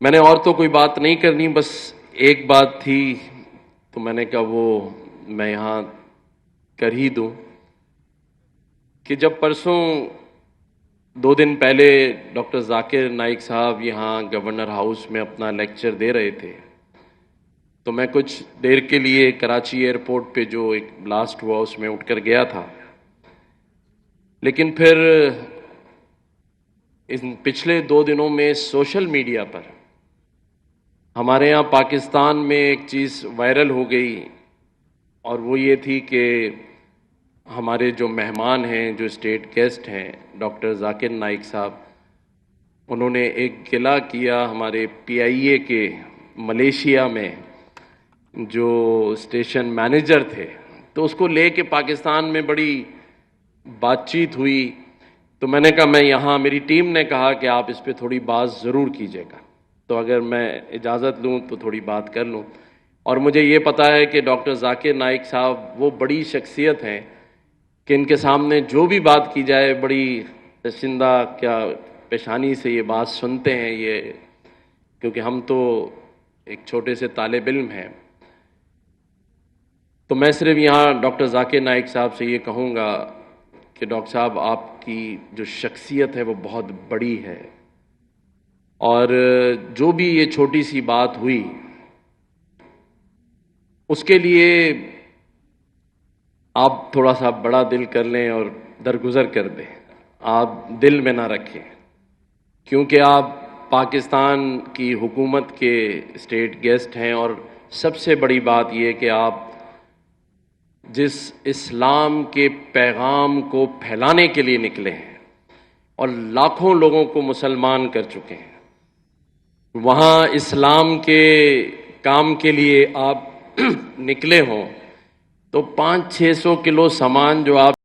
میں نے اور تو کوئی بات نہیں کرنی، بس ایک بات تھی تو میں نے کہا وہ میں یہاں کر ہی دوں کہ جب پرسوں 2 دن پہلے ڈاکٹر ذاکر نائک صاحب یہاں گورنر ہاؤس میں اپنا لیکچر دے رہے تھے تو میں کچھ دیر کے لیے کراچی ایئرپورٹ پہ جو ایک بلاسٹ ہوا اس میں اٹھ کر گیا تھا، لیکن پھر ان پچھلے 2 دنوں میں سوشل میڈیا پر ہمارے یہاں پاکستان میں ایک چیز وائرل ہو گئی، اور وہ یہ تھی کہ ہمارے جو مہمان ہیں، جو اسٹیٹ گیسٹ ہیں ڈاکٹر ذاکر نائک صاحب، انہوں نے ایک گلہ کیا ہمارے پی آئی اے کے ملیشیا میں جو اسٹیشن مینیجر تھے، تو اس کو لے کے پاکستان میں بڑی بات چیت ہوئی۔ تو میں نے کہا میں یہاں، میری ٹیم نے کہا کہ آپ اس پہ تھوڑی بات ضرور کیجیے گا، تو اگر میں اجازت لوں تو تھوڑی بات کر لوں۔ اور مجھے یہ پتا ہے کہ ڈاکٹر ذاکر نائک صاحب وہ بڑی شخصیت ہیں کہ ان کے سامنے جو بھی بات کی جائے بڑی نشندہ کیا پیشانی سے یہ بات سنتے ہیں، یہ کیونکہ ہم تو ایک چھوٹے سے طالب علم ہیں۔ تو میں صرف یہاں ڈاکٹر ذاکر نائک صاحب سے یہ کہوں گا کہ ڈاکٹر صاحب آپ کی جو شخصیت ہے وہ بہت بڑی ہے، اور جو بھی یہ چھوٹی سی بات ہوئی اس کے لیے آپ تھوڑا سا بڑا دل کر لیں اور درگزر کر دیں، آپ دل میں نہ رکھیں، کیونکہ آپ پاکستان کی حکومت کے اسٹیٹ گیسٹ ہیں، اور سب سے بڑی بات یہ کہ آپ جس اسلام کے پیغام کو پھیلانے کے لیے نکلے ہیں اور لاکھوں لوگوں کو مسلمان کر چکے ہیں، وہاں اسلام کے کام کے لیے آپ نکلے ہوں تو 500-600 کلو سامان جو آپ